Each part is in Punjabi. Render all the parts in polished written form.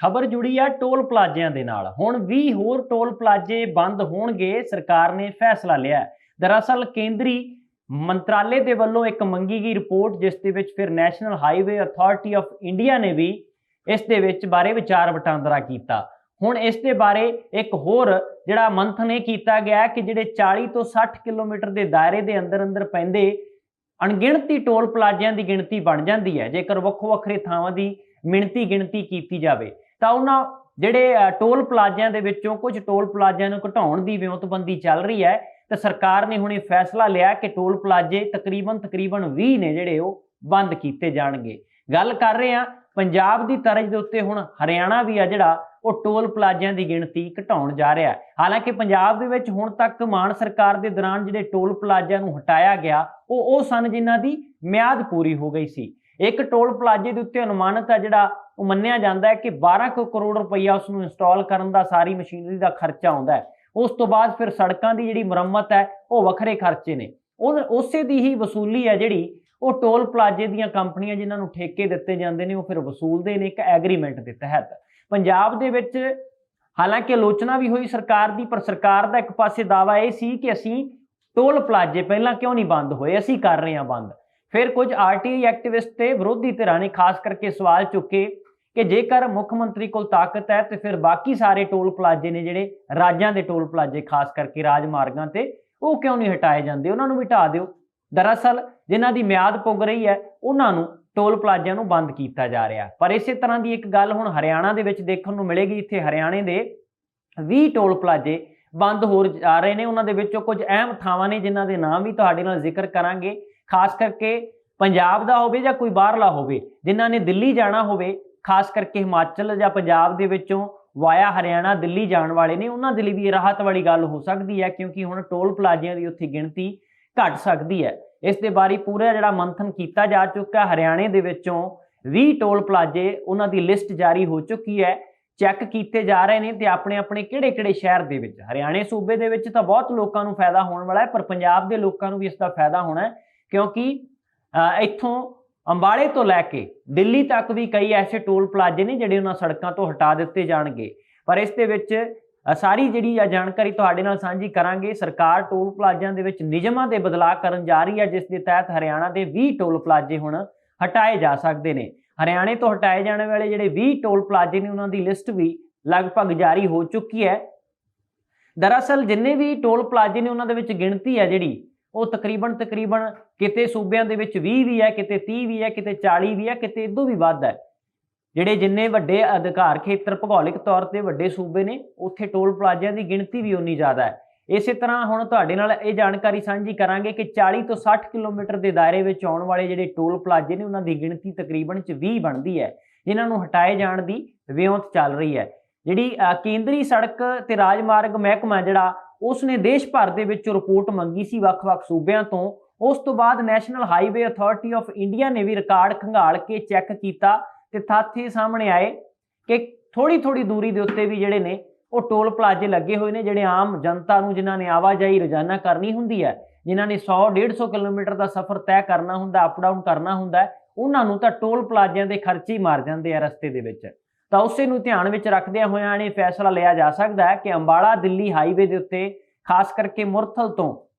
खबर जुड़ी है टोल प्लाजिਆਂ ਦੇ ਨਾਲ। ਹੁਣ 20 ਹੋਰ ਟੋਲ ਪਲਾਜ਼ੇ ਬੰਦ ਹੋਣਗੇ, ਸਰਕਾਰ ਨੇ ਫੈਸਲਾ ਲਿਆ ਹੈ। ਦਰਅਸਲ ਕੇਂਦਰੀ ਮੰਤਰਾਲੇ ਦੇ ਵੱਲੋਂ ਇੱਕ ਮੰਗੀ ਗਈ ਰਿਪੋर्ट ਜਿਸ ਦੇ ਵਿੱਚ ਫਿਰ national highway authority of India ਨੇ ਵੀ ਇਸ ਦੇ ਵਿੱਚ ਬਾਰੇ ਵਿਚਾਰ ਵਟਾਂਦਰਾ ਕੀਤਾ। ਹੁਣ ਇਸ ਦੇ ਬਾਰੇ ਇੱਕ ਹੋਰ ਜਿਹੜਾ ਮੰਥਨ ਇਹ ਕੀਤਾ ਗਿਆ ਕਿ ਜਿਹੜੇ 40 ਤੋਂ 60 ਕਿਲੋਮੀਟਰ ਦੇ ਦਾਇਰੇ ਦੇ ਅੰਦਰ ਅੰਦਰ ਪੈਂਦੇ ਅਣਗਿਣਤੀ ਟੋਲ ਪਲਾਜ਼ਿਆਂ ਦੀ ਗਿਣਤੀ ਬਣ ਜਾਂਦੀ ਹੈ। ਜੇਕਰ ਵੱਖੋ ਵੱਖਰੇ ਥਾਵਾਂ ਦੀ ਮਿਣਤੀ ਗਿਣਤੀ ਕੀਤੀ ਜਾਵੇ ਤਾਂ ਉਹਨਾਂ ਜਿਹੜੇ ਟੋਲ ਪਲਾਜ਼ਿਆਂ ਦੇ ਵਿੱਚੋਂ ਕੁਝ ਟੋਲ ਪਲਾਜ਼ਿਆਂ ਨੂੰ ਘਟਾਉਣ ਦੀ ਵਿਉਂਤਬੰਦੀ ਚੱਲ ਰਹੀ ਹੈ ਤੇ ਸਰਕਾਰ ਨੇ ਹੁਣ ਇਹ ਫੈਸਲਾ ਲਿਆ ਕਿ ਟੋਲ ਪਲਾਜ਼ੇ ਤਕਰੀਬਨ 20 ਨੇ ਜਿਹੜੇ ਉਹ ਬੰਦ ਕੀਤੇ ਜਾਣਗੇ। ਗੱਲ ਕਰ ਰਹੇ ਹਾਂ ਪੰਜਾਬ ਦੀ ਤਰਜ਼ ਦੇ ਉੱਤੇ ਹੁਣ ਹਰਿਆਣਾ ਵੀ ਆ ਜਿਹੜਾ ਉਹ ਟੋਲ ਪਲਾਜ਼ਿਆਂ ਦੀ ਗਿਣਤੀ ਘਟਾਉਣ ਜਾ ਰਿਹਾ ਹੈ। ਹਾਲਾਂਕਿ ਪੰਜਾਬ ਦੇ ਵਿੱਚ ਹੁਣ ਤੱਕ ਮਾਨ ਸਰਕਾਰ ਦੇ ਦੌਰਾਨ ਜਿਹੜੇ ਟੋਲ ਪਲਾਜ਼ਿਆਂ ਨੂੰ ਹਟਾਇਆ ਗਿਆ ਉਹ ਸਨ ਜਿਨ੍ਹਾਂ ਦੀ ਮਿਆਦ ਪੂਰੀ ਹੋ ਗਈ ਸੀ। ਇੱਕ ਟੋਲ ਪਲਾਜ਼ੇ ਦੇ ਉੱਤੇ ਅਨੁਮਾਨਿਤ ਆ ਜਿਹੜਾ ਉਹ ਮੰਨਿਆ ਜਾਂਦਾ ਹੈ ਕਿ 12 ਕਰੋੜ ਰੁਪਈਆ ਉਸ ਨੂੰ ਇੰਸਟਾਲ ਕਰਨ ਦਾ ਸਾਰੀ ਮਸ਼ੀਨਰੀ ਦਾ ਖਰਚਾ ਆਉਂਦਾ ਹੈ। ਉਸ ਤੋਂ ਬਾਅਦ ਫਿਰ ਸੜਕਾਂ ਦੀ ਜਿਹੜੀ ਮੁਰੰਮਤ ਹੈ ਉਹ ਵੱਖਰੇ ਖਰਚੇ ਨੇ। ਉਸੇ ਦੀ ਹੀ ਵਸੂਲੀ ਹੈ ਜਿਹੜੀ ਉਹ ਟੋਲ ਪਲਾਜ਼ੇ ਦੀਆਂ ਕੰਪਨੀਆਂ ਜਿਨ੍ਹਾਂ ਨੂੰ ਠੇਕੇ ਦਿੱਤੇ ਜਾਂਦੇ ਨੇ ਉਹ ਫਿਰ ਵਸੂਲਦੇ ਨੇ ਇੱਕ ਐਗਰੀਮੈਂਟ ਦੇ ਤਹਿਤ। ਪੰਜਾਬ ਦੇ ਵਿੱਚ ਹਾਲਾਂਕਿ ਆਲੋਚਨਾ ਵੀ ਹੋਈ ਸਰਕਾਰ ਦੀ, ਪਰ ਸਰਕਾਰ ਦਾ ਇੱਕ ਪਾਸੇ ਦਾਅਵਾ ਇਹ ਸੀ ਕਿ ਅਸੀਂ ਟੋਲ ਪਲਾਜ਼ੇ ਪਹਿਲਾਂ ਕਿਉਂ ਨਹੀਂ ਬੰਦ ਹੋਏ, ਅਸੀਂ ਕਰ ਰਹੇ ਹਾਂ ਬੰਦ। ਫਿਰ ਕੁਝ ਆਰਟੀਆਈ ਐਕਟਿਵਿਸਟ ਤੇ ਵਿਰੋਧੀ ਧਿਰਾਂ ਨੇ ਖਾਸ ਕਰਕੇ ਸਵਾਲ ਚੁੱਕੇ ਕਿ ਜੇਕਰ ਮੁੱਖ ਮੰਤਰੀ ਕੋਲ ਤਾਕਤ ਹੈ ਤੇ ਫਿਰ ਬਾਕੀ ਸਾਰੇ ਟੋਲ ਪਲਾਜ਼ੇ ਨੇ ਜਿਹੜੇ ਰਾਜਾਂ ਦੇ ਟੋਲ ਪਲਾਜ਼ੇ ਖਾਸ ਕਰਕੇ ਰਾਜ ਮਾਰਗਾਂ ਤੇ ਉਹ ਕਿਉਂ ਨਹੀਂ ਹਟਾਏ ਜਾਂਦੇ, ਉਹਨਾਂ ਨੂੰ ਵੀ ਹਟਾ ਦਿਓ। ਦਰਅਸਲ ਜਿਨ੍ਹਾਂ ਦੀ ਮਿਆਦ ਪੁੱਗ ਰਹੀ ਹੈ ਉਹਨਾਂ ਨੂੰ ਟੋਲ ਪਲਾਜ਼ਿਆਂ ਨੂੰ ਬੰਦ ਕੀਤਾ ਜਾ ਰਿਹਾ। ਪਰ ਇਸੇ ਤਰ੍ਹਾਂ ਦੀ ਇੱਕ ਗੱਲ ਹੁਣ ਹਰਿਆਣਾ ਦੇ ਵਿੱਚ ਦੇਖਣ ਨੂੰ ਮਿਲੇਗੀ। ਇੱਥੇ ਹਰਿਆਣੇ ਦੇ 20 ਟੋਲ ਪਲਾਜ਼ੇ ਬੰਦ ਹੋ ਜਾ ਰਹੇ ਨੇ। ਉਹਨਾਂ ਦੇ ਵਿੱਚੋਂ ਕੁਝ ਅਹਿਮ ਥਾਵਾਂ ਨੇ ਜਿਨ੍ਹਾਂ ਦੇ ਨਾਮ ਵੀ ਤੁਹਾਡੇ ਨਾਲ ਜ਼ਿਕਰ ਕਰਾਂਗੇ, ਖਾਸ ਕਰਕੇ ਪੰਜਾਬ ਦਾ ਹੋਵੇ ਜਾਂ ਕੋਈ ਬਾਹਰਲਾ ਹੋਵੇ, ਜਿਨ੍ਹਾਂ ਨੇ ਦਿੱਲੀ ਜਾਣਾ ਹੋਵੇ, ਖਾਸ ਕਰਕੇ ਹਿਮਾਚਲ ਜਾਂ ਪੰਜਾਬ ਦੇ ਵਿੱਚੋਂ ਵਾਇਆ ਹਰਿਆਣਾ ਦਿੱਲੀ ਜਾਣ ਵਾਲੇ ਨੇ, ਉਹਨਾਂ ਦੇ ਲਈ ਵੀ ਇਹ ਰਾਹਤ ਵਾਲੀ ਗੱਲ ਹੋ ਸਕਦੀ ਹੈ ਕਿਉਂਕਿ ਹੁਣ ਟੋਲ ਪਲਾਜ਼ਿਆਂ ਦੀ ਉੱਥੇ ਗਿਣਤੀ ਘਟ ਸਕਦੀ ਹੈ। ਇਸ ਦੇ ਬਾਰੇ ਪੂਰਾ ਜਿਹੜਾ ਮੰਥਨ ਕੀਤਾ ਜਾ ਚੁੱਕਾ। ਹਰਿਆਣੇ ਦੇ ਵਿੱਚੋਂ 20 ਟੋਲ ਪਲਾਜ਼ੇ ਉਹਨਾਂ ਦੀ ਲਿਸਟ ਜਾਰੀ ਹੋ ਚੁੱਕੀ ਹੈ, ਚੈੱਕ ਕੀਤੇ ਜਾ ਰਹੇ ਨੇ ਤੇ ਆਪਣੇ ਆਪਣੇ ਕਿਹੜੇ ਸ਼ਹਿਰ ਦੇ ਵਿੱਚ। ਹਰਿਆਣੇ ਸੂਬੇ ਦੇ ਵਿੱਚ ਤਾਂ ਬਹੁਤ ਲੋਕਾਂ ਨੂੰ ਫਾਇਦਾ ਹੋਣ ਵਾਲਾ ਹੈ, ਪਰ ਪੰਜਾਬ ਦੇ ਲੋਕਾਂ ਨੂੰ ਵੀ ਇਸ ਦਾ ਫਾਇਦਾ ਹੋਣਾ ਹੈ ਕਿਉਂਕਿ ਇੱਥੋਂ ਅੰਬਾਲੇ ਤੋਂ ਲੈ ਕੇ ਦਿੱਲੀ ਤੱਕ ਵੀ ਕਈ ਐਸੇ ਟੋਲ ਪਲਾਜ਼ੇ ਨੇ ਜਿਹੜੇ ਉਹਨਾਂ ਸੜਕਾਂ ਤੋਂ ਹਟਾ ਦਿੱਤੇ ਜਾਣਗੇ। ਪਰ ਇਸ ਦੇ ਵਿੱਚ ਸਾਰੀ ਜਿਹੜੀ ਜਾਣਕਾਰੀ ਤੁਹਾਡੇ ਨਾਲ ਸਾਂਝੀ ਕਰਾਂਗੇ। ਸਰਕਾਰ ਟੋਲ ਪਲਾਜ਼ਿਆਂ ਦੇ ਵਿੱਚ ਨਿਯਮਾਂ ਦੇ ਬਦਲਾਅ ਕਰਨ ਜਾ ਰਹੀ ਹੈ ਜਿਸ ਦੇ ਤਹਿਤ ਹਰਿਆਣਾ ਦੇ 20 ਟੋਲ ਪਲਾਜ਼ੇ ਹੁਣ ਹਟਾਏ ਜਾ ਸਕਦੇ ਨੇ। ਹਰਿਆਣੇ ਤੋਂ ਹਟਾਏ ਜਾਣ ਵਾਲੇ ਜਿਹੜੇ 20 ਟੋਲ ਪਲਾਜ਼ੇ ਨੇ ਉਹਨਾਂ ਦੀ ਲਿਸਟ ਵੀ ਲਗਭਗ ਜਾਰੀ ਹੋ ਚੁੱਕੀ ਹੈ। ਦਰਅਸਲ ਜਿੰਨੇ ਵੀ ਟੋਲ ਪਲਾਜ਼ੇ ਨੇ ਉਹਨਾਂ ਦੇ ਵਿੱਚ ਗਿਣਤੀ ਹੈ ਜਿਹੜੀ ਉਹ ਤਕਰੀਬਨ ਕਿਤੇ ਸੂਬਿਆਂ ਦੇ ਵਿੱਚ 20 ਵੀ ਹੈ, ਕਿਤੇ 30 ਵੀ ਹੈ, ਕਿਤੇ 40 ਵੀ ਹੈ, ਕਿਤੇ ਇਦੋਂ ਵੀ ਵੱਧ ਹੈ। ਜਿਹੜੇ ਜਿੰਨੇ ਵੱਡੇ ਅਧਿਕਾਰ ਖੇਤਰ ਭੂਗੋਲਿਕ ਤੌਰ ਤੇ ਵੱਡੇ ਸੂਬੇ ਨੇ ਉੱਥੇ ਟੋਲ ਪਲਾਜ਼ਿਆਂ ਦੀ ਗਿਣਤੀ ਵੀ ਉਨੀ ਜ਼ਿਆਦਾ ਹੈ। ਇਸੇ ਤਰ੍ਹਾਂ ਹੁਣ ਤੁਹਾਡੇ ਨਾਲ ਇਹ ਜਾਣਕਾਰੀ ਸਾਂਝੀ ਕਰਾਂਗੇ ਕਿ 40 ਤੋਂ 60 ਕਿਲੋਮੀਟਰ ਦੇ ਦਾਇਰੇ ਵਿੱਚ ਆਉਣ ਵਾਲੇ ਜਿਹੜੇ ਟੋਲ ਪਲਾਜ਼ੇ ਨੇ ਉਹਨਾਂ ਦੀ ਗਿਣਤੀ ਤਕਰੀਬਨ 20 ਬਣਦੀ ਹੈ ਜਿਨ੍ਹਾਂ ਨੂੰ ਹਟਾਏ ਜਾਣ ਦੀ ਵਿਉਂਤ ਚੱਲ ਰਹੀ ਹੈ। ਜਿਹੜੀ ਕੇਂਦਰੀ ਸੜਕ ਤੇ ਰਾਜਮਾਰਗ ਮਹਿਕਮਾ ਜਿਹੜਾ ਉਸਨੇ ਦੇਸ਼ ਭਰ ਦੇ ਵਿੱਚ ਰਿਪੋਰਟ ਮੰਗੀ ਸੀ ਵੱਖ-ਵੱਖ ਸੂਬਿਆਂ ਤੋਂ। ਉਸ ਤੋਂ ਬਾਅਦ national highway authority of India ਨੇ ਵੀ ਰਿਕਾਰਡ ਖੰਗਾਲ ਕੇ ਚੈੱਕ ਕੀਤਾ ਤੇ ਤੱਥ ਇਹ ਸਾਹਮਣੇ ਆਏ ਕਿ ਥੋੜੀ ਦੂਰੀ ਦੇ ਉੱਤੇ ਵੀ ਜਿਹੜੇ ਨੇ ਉਹ ਟੋਲ ਪਲਾਜ਼ੇ ਲੱਗੇ ਹੋਏ ਨੇ ਜਿਹੜੇ ਆਮ ਜਨਤਾ ਨੂੰ, ਜਿਨ੍ਹਾਂ ਨੇ ਆਵਾਜਾਈ ਰੋਜ਼ਾਨਾ ਕਰਨੀ ਹੁੰਦੀ ਹੈ, ਜਿਨ੍ਹਾਂ ਨੇ 100-150 ਕਿਲੋਮੀਟਰ ਦਾ ਸਫ਼ਰ ਤੈਅ ਕਰਨਾ ਹੁੰਦਾ, ਅਪ ਡਾਊਨ ਕਰਨਾ ਹੁੰਦਾ, ਉਹਨਾਂ ਨੂੰ ਤਾਂ ਟੋਲ ਪਲਾਜ਼ਿਆਂ ਦੇ ਖਰਚੇ ਹੀ ਮਾਰ ਜਾਂਦੇ ਆ ਰਸਤੇ ਦੇ ਵਿੱਚ। ਤਾਂ ਉਸੇ ਨੂੰ ਧਿਆਨ ਵਿੱਚ ਰੱਖਦਿਆਂ ਹੋਇਆਂ ਇਹ ਫੈਸਲਾ ਲਿਆ ਜਾ ਸਕਦਾ ਹੈ ਕਿ ਅੰਬਾਲਾ ਦਿੱਲੀ ਹਾਈਵੇ ਦੇ ਉੱਤੇ ਖਾਸ ਕਰਕੇ ਮੁਰਥਲ ਤੋਂ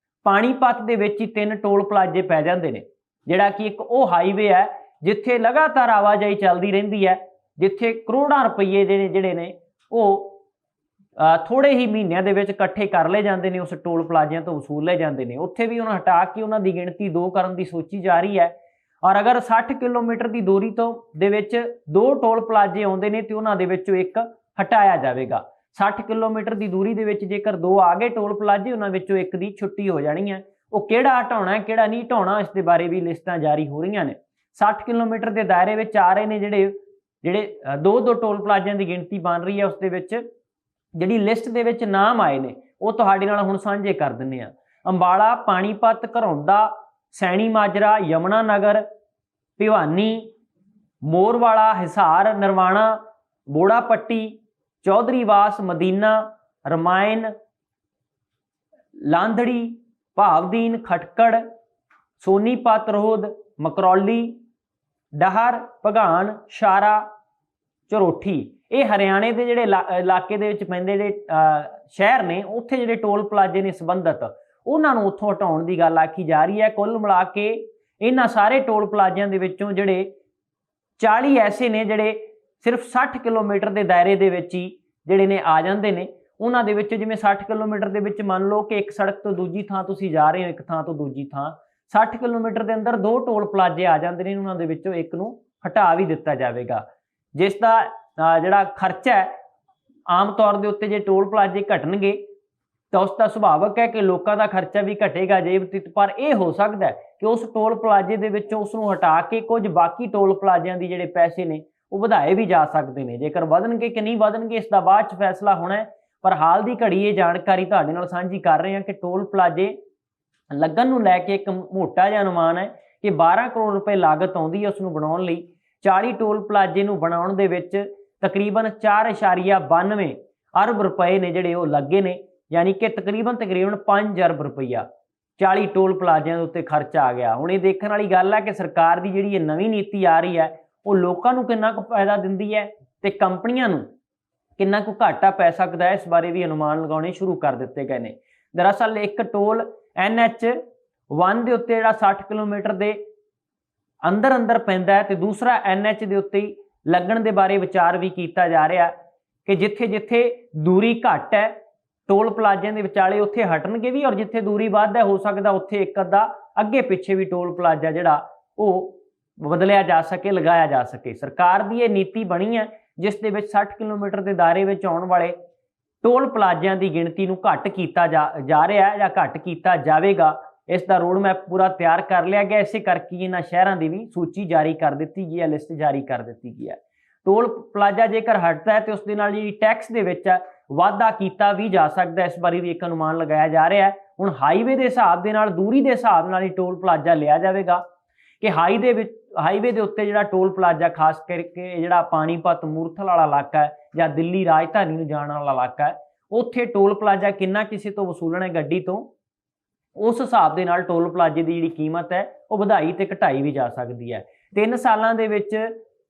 ਪਾਣੀਪਤ ਦੇ ਵਿੱਚ ਹੀ 3 ਟੋਲ ਪਲਾਜ਼ੇ ਪੈ ਜਾਂਦੇ ਨੇ, ਜਿਹੜਾ ਕਿ ਇੱਕ ਉਹ ਹਾਈਵੇ ਹੈ ਜਿੱਥੇ ਲਗਾਤਾਰ ਆਵਾਜਾਈ ਚੱਲਦੀ ਰਹਿੰਦੀ ਹੈ, ਜਿੱਥੇ ਕਰੋੜਾਂ ਰੁਪਈਏ ਜਿਹੜੇ ਨੇ ਉਹ ਥੋੜੇ ਹੀ ਮਹੀਨਿਆਂ ਦੇ ਵਿੱਚ ਇਕੱਠੇ ਕਰ ਲਏ ਜਾਂਦੇ ਨੇ, ਉਸ ਟੋਲ ਪਲਾਜ਼ਿਆਂ ਤੋਂ ਵਸੂਲ ਲਏ ਜਾਂਦੇ ਨੇ। ਉੱਥੇ ਵੀ ਉਹਨਾਂ ਹਟਾ ਕੇ ਉਹਨਾਂ ਦੀ ਗਿਣਤੀ 2 ਕਰਨ ਦੀ ਸੋਚੀ ਜਾ ਰਹੀ ਹੈ। ਔਰ ਅਗਰ 60 ਕਿਲੋਮੀਟਰ ਦੀ ਦੂਰੀ ਤੋਂ ਦੇ ਵਿੱਚ 2 ਟੋਲ ਪਲਾਜ਼ੇ ਆਉਂਦੇ ਨੇ ਤੇ ਉਹਨਾਂ ਦੇ ਵਿੱਚੋਂ ਇੱਕ ਹਟਾਇਆ ਜਾਵੇਗਾ। 60 ਕਿਲੋਮੀਟਰ ਦੀ ਦੂਰੀ ਦੇ ਵਿੱਚ ਜੇਕਰ 2 ਆ ਗਏ ਟੋਲ ਪਲਾਜ਼ੇ, ਉਹਨਾਂ ਵਿੱਚੋਂ ਇੱਕ ਦੀ ਛੁੱਟੀ ਹੋ ਜਾਣੀ ਹੈ। ਉਹ ਕਿਹੜਾ ਹਟਾਉਣਾ ਕਿਹੜਾ ਨਹੀਂ ਹਟਾਉਣਾ ਇਸ ਦੇ ਬਾਰੇ ਵੀ ਲਿਸਟਾਂ ਜਾਰੀ ਹੋ ਰਹੀਆਂ ਨੇ। 60 ਕਿਲੋਮੀਟਰ ਦੇ ਦਾਇਰੇ ਵਿੱਚ ਆ ਰਹੇ ਨੇ ਜਿਹੜੇ 2 ਟੋਲ ਪਲਾਜ਼ਿਆਂ ਦੀ ਗਿਣਤੀ ਬਣ ਰਹੀ ਹੈ। ਉਸ ਦੇ ਵਿੱਚ ਜਿਹੜੀ ਲਿਸਟ ਦੇ ਵਿੱਚ ਨਾਮ ਆਏ ਨੇ ਉਹ ਤੁਹਾਡੇ ਨਾਲ ਹੁਣ ਸਾਂਝੇ ਕਰ ਦਿੰਦੇ ਆ। ਅੰਬਾਲਾ, ਪਾਣੀਪਤ, ਘਰੌਂਦਾ, ਸੈਣੀ ਮਾਜਰਾ, ਯਮੁਨਾ ਨਗਰ, ਭਿਵਾਨੀ, ਮੋਰਵਾਲਾ, ਹਿਸਾਰ, ਨਰਵਾਣਾ, ਬੋੜਾ ਪੱਟੀ, ਚੌਧਰੀਵਾਸ, ਮਦੀਨਾ, ਰਮਾਇਣ, ਲਾਂਧੜੀ, ਭਾਵਦੀਨ, ਖਟਕੜ, ਸੋਨੀਪਤ, ਰੋਹਦ, ਮਕਰੌਲੀ, ਡਹਰ, ਭਗਾਨ, ਸ਼ਾਰਾ, ਝਰੋਠੀ। ਇਹ ਹਰਿਆਣੇ ਦੇ ਜਿਹੜੇ ਇਲਾਕੇ ਦੇ ਵਿੱਚ ਪੈਂਦੇ ਜਿਹੜੇ ਸ਼ਹਿਰ ਨੇ ਉੱਥੇ ਜਿਹੜੇ ਟੋਲ ਪਲਾਜ਼ੇ ਨੇ ਸੰਬੰਧਿਤ ਉਹਨਾਂ ਨੂੰ ਉੱਥੋਂ ਹਟਾਉਣ ਦੀ ਗੱਲ ਆਖੀ ਜਾ ਰਹੀ ਹੈ। ਕੁੱਲ ਮਿਲਾ ਕੇ ਇਹਨਾਂ ਸਾਰੇ ਟੋਲ ਪਲਾਜ਼ਿਆਂ ਦੇ ਵਿੱਚੋਂ ਜਿਹੜੇ 40 ਐਸੇ ਨੇ ਜਿਹੜੇ ਸਿਰਫ 60 ਕਿਲੋਮੀਟਰ ਦੇ ਦਾਇਰੇ ਦੇ ਵਿੱਚ ਹੀ ਜਿਹੜੇ ਨੇ ਆ ਜਾਂਦੇ ਨੇ। ਉਹਨਾਂ ਦੇ ਵਿੱਚ ਜਿਵੇਂ 60 ਕਿਲੋਮੀਟਰ ਦੇ ਵਿੱਚ ਮੰਨ ਲਓ ਕਿ ਇੱਕ ਸੜਕ ਤੋਂ ਦੂਜੀ ਥਾਂ ਤੁਸੀਂ ਜਾ ਰਹੇ ਹੋ, ਇੱਕ ਥਾਂ ਤੋਂ ਦੂਜੀ ਥਾਂ 60 ਕਿਲੋਮੀਟਰ ਦੇ ਅੰਦਰ 2 ਟੋਲ ਪਲਾਜ਼ੇ ਆ ਜਾਂਦੇ ਨੇ, ਉਹਨਾਂ ਦੇ ਵਿੱਚੋਂ ਇੱਕ ਨੂੰ ਹਟਾ ਵੀ ਦਿੱਤਾ ਜਾਵੇਗਾ, ਜਿਸ ਦਾ ਜਿਹੜਾ ਖਰਚਾ ਹੈ ਆਮ ਤੌਰ ਦੇ ਉੱਤੇ ਜੇ ਟੋਲ ਪਲਾਜ਼ੇ ਘਟਣਗੇ ਤਾਂ ਉਸ ਦਾ ਸੁਭਾਵਕ ਹੈ ਕਿ ਲੋਕਾਂ ਦਾ ਖਰਚਾ ਵੀ ਘਟੇਗਾ ਜੇਬ ਤੇ, ਪਰ ਇਹ ਹੋ ਸਕਦਾ ਹੈ ਕਿ ਉਸ ਟੋਲ ਪਲਾਜ਼ੇ ਦੇ ਵਿੱਚੋਂ ਉਸ ਨੂੰ ਹਟਾ ਕੇ ਕੁਝ ਬਾਕੀ ਟੋਲ ਪਲਾਜ਼ਿਆਂ ਦੀ ਜਿਹੜੇ ਪੈਸੇ ਨੇ ਉਹ ਵਧਾਏ ਵੀ ਜਾ ਸਕਦੇ ਨੇ। ਜੇਕਰ ਵਧਣਗੇ ਕਿ ਨਹੀਂ ਵਧਣਗੇ ਇਸ ਦਾ ਬਾਅਦ ਚ ਫੈਸਲਾ ਹੋਣਾ ਹੈ, ਪਰ ਹਾਲ ਦੀ ਘੜੀ ਇਹ ਜਾਣਕਾਰੀ ਤੁਹਾਡੇ ਨਾਲ ਸਾਂਝੀ ਕਰ ਰਹੇ ਹਾਂ ਕਿ ਟੋਲ ਪਲਾਜ਼ੇ ਲੱਗਣ ਨੂੰ ਲੈ ਕੇ ਇੱਕ ਮੋਟਾ ਜਿਹਾ ਅਨੁਮਾਨ ਹੈ ਕਿ 12 ਕਰੋੜ ਰੁਪਏ ਲਾਗਤ ਆਉਂਦੀ ਹੈ ਉਸ ਨੂੰ ਬਣਾਉਣ ਲਈ। 40 ਟੋਲ ਪਲਾਜ਼ੇ ਨੂੰ ਬਣਾਉਣ ਦੇ ਵਿੱਚ ਤਕਰੀਬਨ 4.92 ਅਰਬ ਰੁਪਏ ਨੇ ਜਿਹੜੇ ਉਹ ਲੱਗੇ ਨੇ, ਯਾਨੀ ਕਿ ਤਕਰੀਬਨ 5 ਅਰਬ ਰੁਪਈਆ 40 ਟੋਲ ਪਲਾਜ਼ਿਆਂ ਦੇ ਉੱਤੇ ਖਰਚਾ ਆ ਗਿਆ। ਹੁਣ ਇਹ ਦੇਖਣ ਵਾਲੀ ਗੱਲ ਹੈ ਕਿ ਸਰਕਾਰ ਦੀ ਜਿਹੜੀ ਇਹ ਨਵੀਂ ਨੀਤੀ ਆ ਰਹੀ ਹੈ ਉਹ ਲੋਕਾਂ ਨੂੰ ਕਿੰਨਾ ਕੁ ਫਾਇਦਾ ਦਿੰਦੀ ਹੈ ਤੇ ਕੰਪਨੀਆਂ ਨੂੰ ਕਿੰਨਾ ਕੁ ਘਾਟਾ ਪੈ ਸਕਦਾ ਹੈ, ਇਸ ਬਾਰੇ ਵੀ ਅਨੁਮਾਨ ਲਗਾਉਣੇ ਸ਼ੁਰੂ ਕਰ ਦਿੱਤੇ ਗਏ ਨੇ। ਦਰਅਸਲ ਇੱਕ ਟੋਲ NH1 ਦੇ ਉੱਤੇ ਜਿਹੜਾ 60 ਕਿਲੋਮੀਟਰ ਦੇ ਅੰਦਰ ਪੈਂਦਾ ਹੈ ਤੇ ਦੂਸਰਾ NH ਦੇ ਉੱਤੇ ਹੀ ਲੱਗਣ ਦੇ ਬਾਰੇ ਵਿਚਾਰ ਵੀ ਕੀਤਾ ਜਾ ਰਿਹਾ ਕਿ ਜਿੱਥੇ ਦੂਰੀ ਘੱਟ ਹੈ ਟੋਲ ਪਲਾਜ਼ਿਆਂ ਦੇ ਵਿਚਾਲੇ ਉੱਥੇ ਹਟਣਗੇ ਵੀ, ਔਰ ਜਿੱਥੇ ਦੂਰੀ ਵੱਧ ਹੈ ਹੋ ਸਕਦਾ ਉੱਥੇ ਇੱਕ ਅੱਧਾ ਅੱਗੇ ਪਿੱਛੇ ਵੀ ਟੋਲ ਪਲਾਜ਼ਾ ਜਿਹੜਾ ਉਹ ਬਦਲਿਆ ਜਾ ਸਕੇ, ਲਗਾਇਆ ਜਾ ਸਕੇ। ਸਰਕਾਰ ਦੀ ਇਹ ਨੀਤੀ ਬਣੀ ਹੈ ਜਿਸ ਦੇ ਵਿੱਚ 60 ਕਿਲੋਮੀਟਰ ਦੇ ਦਾਇਰੇ ਵਿੱਚ ਆਉਣ ਵਾਲੇ ਟੋਲ ਪਲਾਜ਼ਿਆਂ ਦੀ ਗਿਣਤੀ ਨੂੰ ਘੱਟ ਕੀਤਾ ਜਾ ਰਿਹਾ ਹੈ ਜਾਂ ਘੱਟ ਕੀਤਾ ਜਾਵੇਗਾ। ਇਸ ਦਾ ਰੋਡ ਮੈਪ ਪੂਰਾ ਤਿਆਰ ਕਰ ਲਿਆ ਗਿਆ, ਇਸੇ ਕਰਕੇ ਇਹਨਾਂ ਸ਼ਹਿਰਾਂ ਦੀ ਵੀ ਸੂਚੀ ਜਾਰੀ ਕਰ ਦਿੱਤੀ ਗਈ ਹੈ, ਲਿਸਟ ਜਾਰੀ ਕਰ ਦਿੱਤੀ ਗਈ ਹੈ। ਟੋਲ ਪਲਾਜ਼ਾ ਜੇਕਰ ਹਟਦਾ ਹੈ ਤੇ ਉਸ ਦੇ ਨਾਲ ਜਿਹੜੀ ਟੈਕਸ ਦੇ ਵਿੱਚ ਵਾਧਾ ਕੀਤਾ ਵੀ ਜਾ ਸਕਦਾ, ਇਸ ਬਾਰੇ ਵੀ ਇੱਕ ਅਨੁਮਾਨ ਲਗਾਇਆ ਜਾ ਰਿਹਾ ਹੈ। ਹੁਣ ਹਾਈਵੇ ਦੇ ਹਿਸਾਬ ਦੇ ਨਾਲ, ਦੂਰੀ ਦੇ ਹਿਸਾਬ ਨਾਲ ਹੀ ਟੋਲ ਪਲਾਜ਼ਾ ਲਿਆ ਜਾਵੇਗਾ ਕਿ ਹਾਈਵੇ ਦੇ ਉੱਤੇ ਜਿਹੜਾ ਟੋਲ ਪਲਾਜ਼ਾ ਖਾਸ ਕਰਕੇ ਜਿਹੜਾ ਪਾਣੀਪਤ ਮੂਰਥਲ ਵਾਲਾ ਇਲਾਕਾ ਹੈ ਜਾਂ ਦਿੱਲੀ ਰਾਜਧਾਨੀ ਨੂੰ ਜਾਣ ਵਾਲਾ ਇਲਾਕਾ ਹੈ, ਉੱਥੇ ਟੋਲ ਪਲਾਜ਼ਾ ਕਿੰਨਾ ਕਿਸੇ ਤੋਂ ਵਸੂਲਣਾ ਹੈ ਗੱਡੀ ਤੋਂ, ਉਸ ਹਿਸਾਬ ਦੇ ਨਾਲ ਟੋਲ ਪਲਾਜ਼ੇ ਦੀ ਜਿਹੜੀ ਕੀਮਤ ਹੈ ਉਹ ਵਧਾਈ ਤੇ ਘਟਾਈ ਵੀ ਜਾ ਸਕਦੀ ਹੈ। 3 ਸਾਲਾਂ ਦੇ ਵਿੱਚ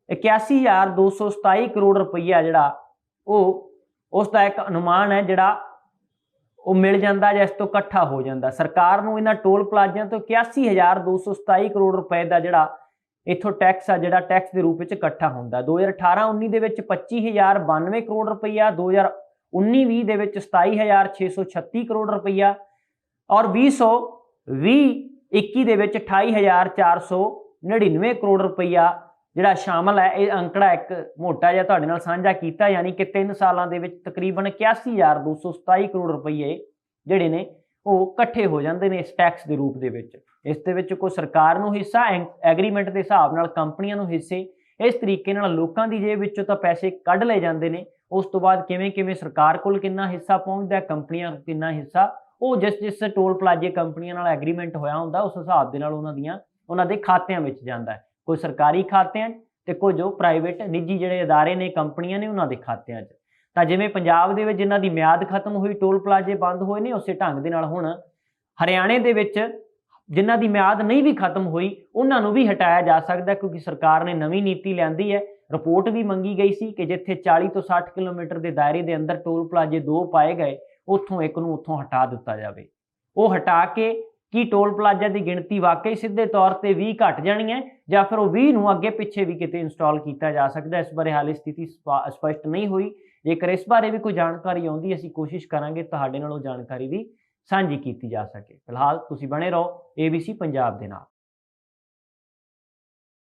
81,227 ਕਰੋੜ ਰੁਪਈਆ ਜਿਹੜਾ ਉਹ ਉਸ ਦਾ ਇੱਕ ਅਨੁਮਾਨ ਹੈ ਜਿਹੜਾ ਉਹ ਮਿਲ ਜਾਂਦਾ ਜਾਂ ਇਸ ਤੋਂ ਇਕੱਠਾ ਹੋ ਜਾਂਦਾ। ਸਰਕਾਰ ਨੂੰ ਇਹਨਾਂ ਟੋਲ ਪਲਾਜ਼ਿਆਂ ਤੋਂ 81,227 ਕਰੋੜ ਰੁਪਏ ਦਾ ਜਿਹੜਾ ਇੱਥੋਂ ਟੈਕਸ ਆ ਜਿਹੜਾ ਟੈਕਸ ਦੇ ਰੂਪ ਵਿੱਚ ਇਕੱਠਾ ਹੁੰਦਾ। 2018-19 ਦੇ ਵਿੱਚ 25,092 ਕਰੋੜ ਰੁਪਈਆ, 2019-20 ਦੇ ਵਿੱਚ 27,636 ਕਰੋੜ ਰੁਪਈਆ ਔਰ 2020-21 ਦੇ ਵਿੱਚ 28,499 ਕਰੋੜ ਰੁਪਈਆ ਜਿਹੜਾ ਸ਼ਾਮਲ ਹੈ। ਇਹ ਅੰਕੜਾ ਇੱਕ ਮੋਟਾ ਜਿਹਾ ਤੁਹਾਡੇ ਨਾਲ ਸਾਂਝਾ ਕੀਤਾ, ਯਾਨੀ ਕਿ 3 ਸਾਲਾਂ ਦੇ ਵਿੱਚ ਤਕਰੀਬਨ 81,227 ਕਰੋੜ ਰੁਪਈਏ ਜਿਹੜੇ ਨੇ ਉਹ ਇਕੱਠੇ ਹੋ ਜਾਂਦੇ ਨੇ ਇਸ ਟੈਕਸ ਦੇ ਰੂਪ ਦੇ ਵਿੱਚ। ਇਸ ਦੇ ਵਿੱਚ ਕੋਈ ਸਰਕਾਰ ਨੂੰ ਹਿੱਸਾ, ਐਗਰੀਮੈਂਟ ਦੇ ਹਿਸਾਬ ਨਾਲ ਕੰਪਨੀਆਂ ਨੂੰ ਹਿੱਸੇ, ਇਸ ਤਰੀਕੇ ਨਾਲ ਲੋਕਾਂ ਦੀ ਜੇਬ ਵਿੱਚੋਂ ਤਾਂ ਪੈਸੇ ਕੱਢ ਲਏ ਜਾਂਦੇ ਨੇ। ਉਸ ਤੋਂ ਬਾਅਦ ਕਿਵੇਂ ਸਰਕਾਰ ਕੋਲ ਕਿੰਨਾ ਹਿੱਸਾ ਪਹੁੰਚਦਾ, ਕੰਪਨੀਆਂ ਨੂੰ ਕਿੰਨਾ ਹਿੱਸਾ, ਉਹ ਜਿਸ ਟੋਲ ਪਲਾਜ਼ੇ ਕੰਪਨੀਆਂ ਨਾਲ ਐਗਰੀਮੈਂਟ ਹੋਇਆ ਹੁੰਦਾ ਉਸ ਹਿਸਾਬ ਦੇ ਨਾਲ ਉਹਨਾਂ ਦੇ ਖਾਤਿਆਂ ਵਿੱਚ ਜਾਂਦਾ ਹੈ। ਕੋਈ ਸਰਕਾਰੀ ਖਾਤਿਆਂ ਤੇ ਕੁਝ ਜੋ ਪ੍ਰਾਈਵੇਟ ਨਿੱਜੀ ਜਿਹੜੇ ਅਦਾਰੇ ਨੇ, ਕੰਪਨੀਆਂ ਨੇ, ਉਹਨਾਂ ਦੇ ਖਾਤਿਆਂ 'ਚ। ਤਾਂ ਜਿਵੇਂ ਪੰਜਾਬ ਦੇ ਵਿੱਚ ਜਿਨ੍ਹਾਂ ਦੀ ਮਿਆਦ ਖਤਮ ਹੋਈ, ਟੋਲ ਪਲਾਜ਼ੇ ਬੰਦ ਹੋਏ ਨੇ, ਉਸੇ ਢੰਗ ਦੇ ਨਾਲ ਹੁਣ ਹਰਿਆਣੇ ਦੇ ਵਿੱਚ ਜਿਨ੍ਹਾਂ ਦੀ ਮਿਆਦ ਨਹੀਂ ਵੀ ਖਤਮ ਹੋਈ ਉਹਨਾਂ ਨੂੰ ਵੀ ਹਟਾਇਆ ਜਾ ਸਕਦਾ, ਕਿਉਂਕਿ ਸਰਕਾਰ ਨੇ ਨਵੀਂ ਨੀਤੀ ਲਿਆਂਦੀ ਹੈ। ਰਿਪੋਰਟ ਵੀ ਮੰਗੀ ਗਈ ਸੀ ਕਿ ਜਿੱਥੇ 40 ਤੋਂ 60 ਕਿਲੋਮੀਟਰ ਦੇ ਦਾਇਰੇ ਦੇ ਅੰਦਰ ਟੋਲ ਪਲਾਜ਼ੇ 2 ਪਾਏ ਗਏ, ਉੱਥੋਂ ਇੱਕ ਨੂੰ ਉੱਥੋਂ ਹਟਾ ਦਿੱਤਾ ਜਾਵੇ। ਉਹ ਹਟਾ ਕੇ ਕੀ ਟੋਲ ਪਲਾਜ਼ਾ ਦੀ ਗਿਣਤੀ ਵਾਕਈ ਸਿੱਧੇ ਤੌਰ ਤੇ 20 ਘਟ ਜਾਣੀ ਹੈ ਜਾਂ ਫਿਰ ਉਹ 20 ਨੂੰ ਅੱਗੇ ਪਿੱਛੇ ਵੀ ਕਿਤੇ ਇੰਸਟਾਲ ਕੀਤਾ ਜਾ ਸਕਦਾ, ਇਸ ਬਾਰੇ ਹਾਲੇ ਸਥਿਤੀ ਸਪਸ਼ਟ ਨਹੀਂ ਹੋਈ। ਜੇਕਰ ਇਸ ਬਾਰੇ ਵੀ ਕੋਈ ਜਾਣਕਾਰੀ ਆਉਂਦੀ ਅਸੀਂ ਕੋਸ਼ਿਸ਼ ਕਰਾਂਗੇ ਤੁਹਾਡੇ ਨਾਲ ਉਹ ਜਾਣਕਾਰੀ ਵੀ ਸਾਂਝੀ ਕੀਤੀ ਜਾ ਸਕੇ। ਫਿਲਹਾਲ ਤੁਸੀਂ ਬਣੇ ਰਹੋ ABC ਪੰਜਾਬ ਦੇ ਨਾਲ।